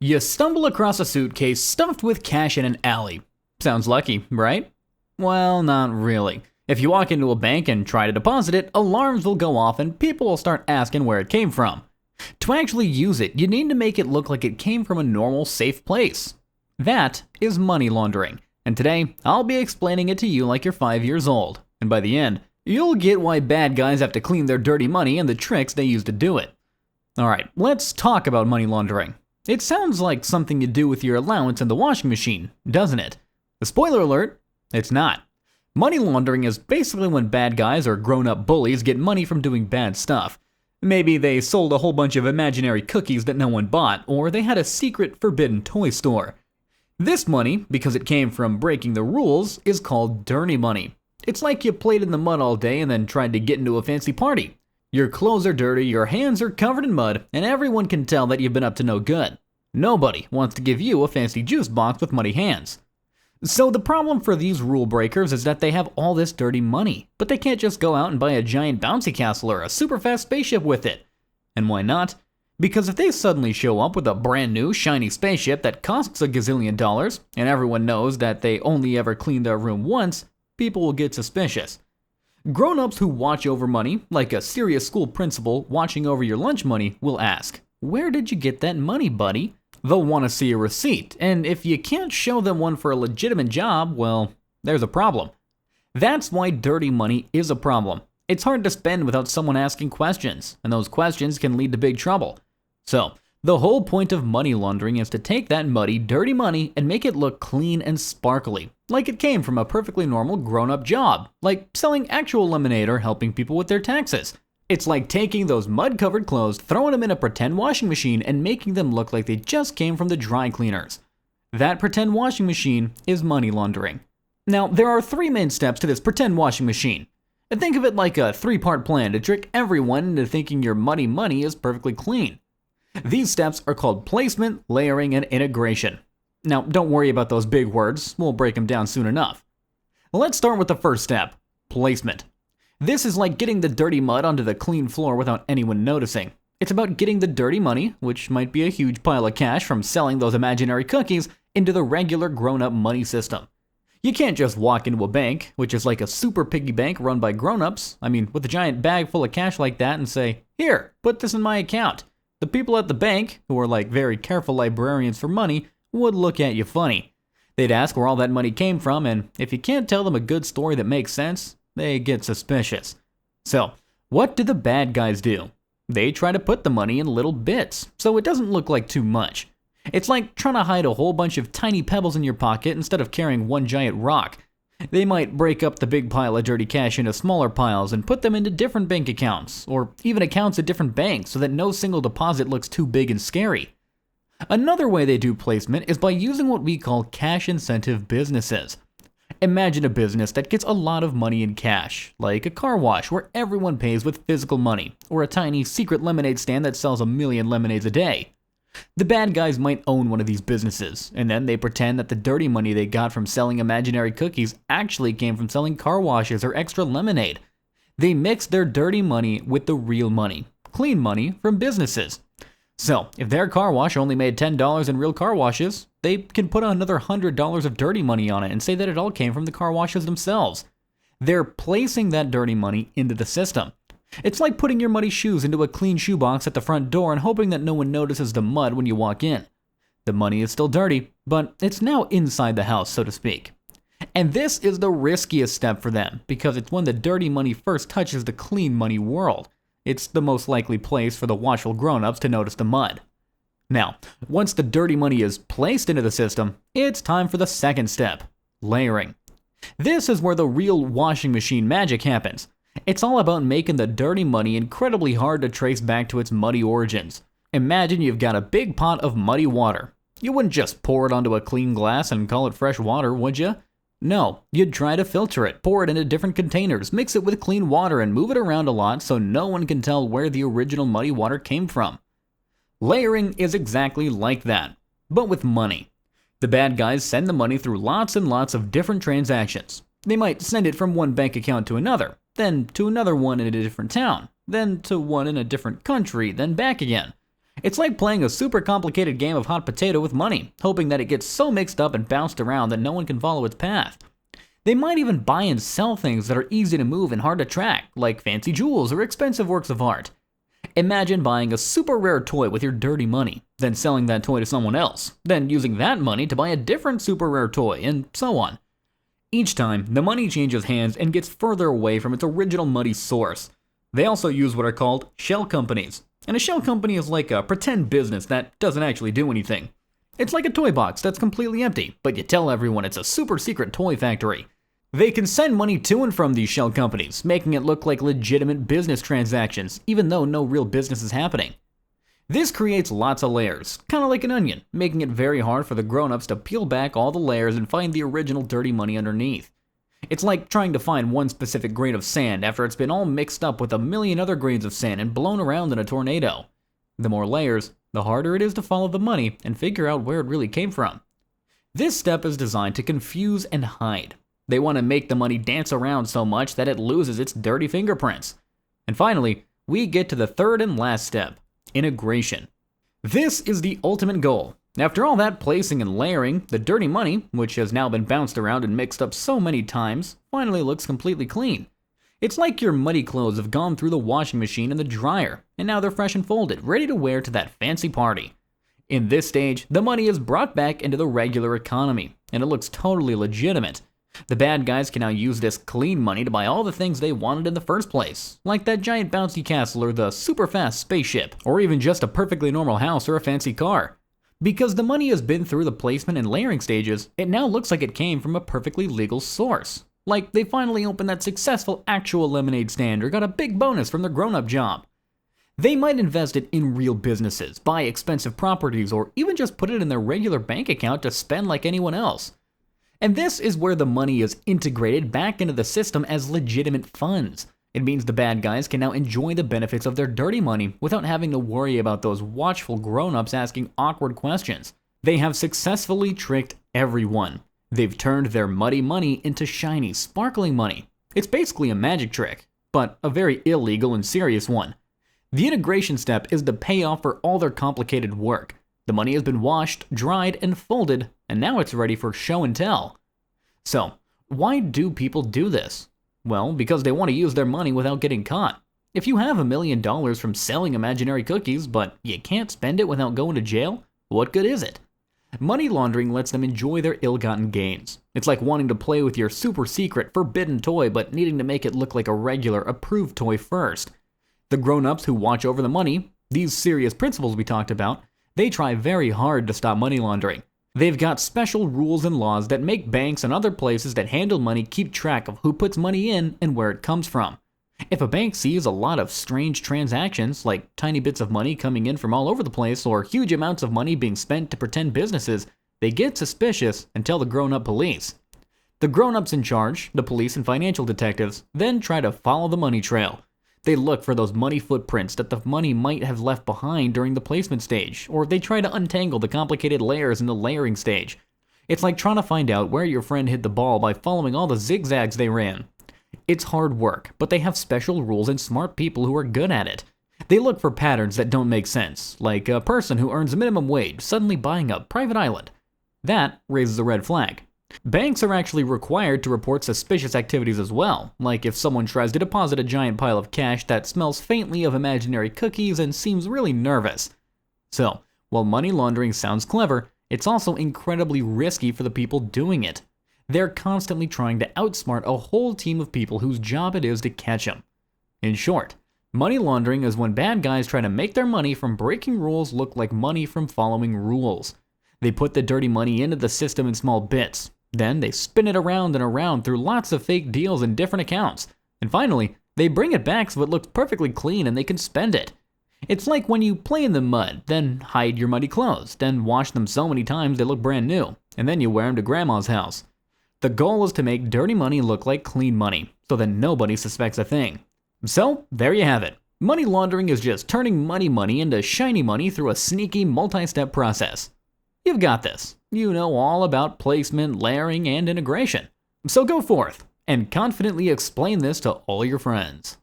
You stumble across a suitcase stuffed with cash in an alley. Sounds lucky, right? Well, not really. If you walk into a bank and try to deposit it, alarms will go off and people will start asking where it came from. To actually use it, you need to make it look like it came from a normal, safe place. That is money laundering, and today I'll be explaining it to you like you're 5 years old. And by the end, you'll get why bad guys have to clean their dirty money and the tricks they use to do it. Alright, let's talk about money laundering. It sounds like something you do with your allowance in the washing machine, doesn't it? The spoiler alert, it's not. Money laundering is basically when bad guys or grown-up bullies get money from doing bad stuff. Maybe they sold a whole bunch of imaginary cookies that no one bought, or they had a secret forbidden toy store. This money, because it came from breaking the rules, is called dirty money. It's like you played in the mud all day and then tried to get into a fancy party. Your clothes are dirty, your hands are covered in mud, and everyone can tell that you've been up to no good. Nobody wants to give you a fancy juice box with muddy hands. So the problem for these rule breakers is that they have all this dirty money, but they can't just go out and buy a giant bouncy castle or a super fast spaceship with it. And why not? Because if they suddenly show up with a brand new shiny spaceship that costs $1 gazillion, and everyone knows that they only ever cleaned their room once, people will get suspicious. Grown-ups who watch over money, like a serious school principal watching over your lunch money, will ask, "Where did you get that money, buddy?" They'll want to see a receipt, and if you can't show them one for a legitimate job, well, there's a problem. That's why dirty money is a problem. It's hard to spend without someone asking questions, and those questions can lead to big trouble. So, the whole point of money laundering is to take that muddy, dirty money and make it look clean and sparkly, like it came from a perfectly normal grown-up job, like selling actual lemonade or helping people with their taxes. It's like taking those mud-covered clothes, throwing them in a pretend washing machine, and making them look like they just came from the dry cleaners. That pretend washing machine is money laundering. Now, there are 3 main steps to this pretend washing machine. And think of it like a 3-part plan to trick everyone into thinking your muddy money is perfectly clean. These steps are called placement, layering, and integration. Now, don't worry about those big words, we'll break them down soon enough. Let's start with the first step, placement. This is like getting the dirty mud onto the clean floor without anyone noticing. It's about getting the dirty money, which might be a huge pile of cash from selling those imaginary cookies, into the regular grown-up money system. You can't just walk into a bank, which is like a super piggy bank run by grown-ups, with a giant bag full of cash like that and say, "Here, put this in my account." The people at the bank, who are like very careful librarians for money, would look at you funny. They'd ask where all that money came from, and if you can't tell them a good story that makes sense, they get suspicious. So, what do the bad guys do? They try to put the money in little bits, so it doesn't look like too much. It's like trying to hide a whole bunch of tiny pebbles in your pocket instead of carrying one giant rock. They might break up the big pile of dirty cash into smaller piles and put them into different bank accounts, or even accounts at different banks so that no single deposit looks too big and scary. Another way they do placement is by using what we call cash incentive businesses. Imagine a business that gets a lot of money in cash, like a car wash where everyone pays with physical money, or a tiny secret lemonade stand that sells 1,000,000 lemonades a day. The bad guys might own one of these businesses, and then they pretend that the dirty money they got from selling imaginary cookies actually came from selling car washes or extra lemonade. They mix their dirty money with the real money, clean money from businesses. So, if their car wash only made $10 in real car washes, they can put another $100 of dirty money on it and say that it all came from the car washes themselves. They're placing that dirty money into the system. It's like putting your muddy shoes into a clean shoebox at the front door and hoping that no one notices the mud when you walk in. The money is still dirty, but it's now inside the house, so to speak. And this is the riskiest step for them, because it's when the dirty money first touches the clean money world. It's the most likely place for the watchful grown-ups to notice the mud. Now, once the dirty money is placed into the system, it's time for the second step, layering. This is where the real washing machine magic happens. It's all about making the dirty money incredibly hard to trace back to its muddy origins. Imagine you've got a big pot of muddy water. You wouldn't just pour it onto a clean glass and call it fresh water, would you? No, you'd try to filter it, pour it into different containers, mix it with clean water, and move it around a lot so no one can tell where the original muddy water came from. Layering is exactly like that, but with money. The bad guys send the money through lots and lots of different transactions. They might send it from one bank account to another, then to another one in a different town, then to one in a different country, then back again. It's like playing a super complicated game of hot potato with money, hoping that it gets so mixed up and bounced around that no one can follow its path. They might even buy and sell things that are easy to move and hard to track, like fancy jewels or expensive works of art. Imagine buying a super rare toy with your dirty money, then selling that toy to someone else, then using that money to buy a different super rare toy, and so on. Each time, the money changes hands and gets further away from its original money source. They also use what are called shell companies, and a shell company is like a pretend business that doesn't actually do anything. It's like a toy box that's completely empty, but you tell everyone it's a super secret toy factory. They can send money to and from these shell companies, making it look like legitimate business transactions, even though no real business is happening. This creates lots of layers, kind of like an onion, making it very hard for the grown-ups to peel back all the layers and find the original dirty money underneath. It's like trying to find one specific grain of sand after it's been all mixed up with a million other grains of sand and blown around in a tornado. The more layers, the harder it is to follow the money and figure out where it really came from. This step is designed to confuse and hide. They want to make the money dance around so much that it loses its dirty fingerprints. And finally, we get to the third and last step, integration. This is the ultimate goal. After all that placing and layering, the dirty money, which has now been bounced around and mixed up so many times, finally looks completely clean. It's like your muddy clothes have gone through the washing machine and the dryer, and now they're fresh and folded, ready to wear to that fancy party. In this stage, the money is brought back into the regular economy, and it looks totally legitimate. The bad guys can now use this clean money to buy all the things they wanted in the first place, like that giant bouncy castle or the super fast spaceship, or even just a perfectly normal house or a fancy car. Because the money has been through the placement and layering stages, it now looks like it came from a perfectly legal source. Like they finally opened that successful actual lemonade stand or got a big bonus from their grown-up job. They might invest it in real businesses, buy expensive properties, or even just put it in their regular bank account to spend like anyone else. And this is where the money is integrated back into the system as legitimate funds. It means the bad guys can now enjoy the benefits of their dirty money without having to worry about those watchful grown-ups asking awkward questions. They have successfully tricked everyone. They've turned their muddy money into shiny, sparkling money. It's basically a magic trick, but a very illegal and serious one. The integration step is the payoff for all their complicated work. The money has been washed, dried, and folded, and now it's ready for show and tell. So, why do people do this? Well, because they want to use their money without getting caught. If you have $1 million from selling imaginary cookies, but you can't spend it without going to jail, what good is it? Money laundering lets them enjoy their ill-gotten gains. It's like wanting to play with your super secret, forbidden toy, but needing to make it look like a regular, approved toy first. The grown-ups who watch over the money, these serious principles we talked about, they try very hard to stop money laundering. They've got special rules and laws that make banks and other places that handle money keep track of who puts money in and where it comes from. If a bank sees a lot of strange transactions, like tiny bits of money coming in from all over the place or huge amounts of money being spent to pretend businesses, they get suspicious and tell the grown-up police. The grown-ups in charge, the police and financial detectives, then try to follow the money trail. They look for those money footprints that the money might have left behind during the placement stage, or they try to untangle the complicated layers in the layering stage. It's like trying to find out where your friend hit the ball by following all the zigzags they ran. It's hard work, but they have special rules and smart people who are good at it. They look for patterns that don't make sense, like a person who earns minimum wage suddenly buying a private island. That raises a red flag. Banks are actually required to report suspicious activities as well, like if someone tries to deposit a giant pile of cash that smells faintly of imaginary cookies and seems really nervous. So, while money laundering sounds clever, it's also incredibly risky for the people doing it. They're constantly trying to outsmart a whole team of people whose job it is to catch them. In short, money laundering is when bad guys try to make their money from breaking rules look like money from following rules. They put the dirty money into the system in small bits. Then they spin it around and around through lots of fake deals in different accounts. And finally, they bring it back so it looks perfectly clean and they can spend it. It's like when you play in the mud, then hide your muddy clothes, then wash them so many times they look brand new, and then you wear them to grandma's house. The goal is to make dirty money look like clean money, so that nobody suspects a thing. So, there you have it. Money laundering is just turning muddy money into shiny money through a sneaky multi-step process. You've got this. You know all about placement, layering, and integration. So go forth and confidently explain this to all your friends.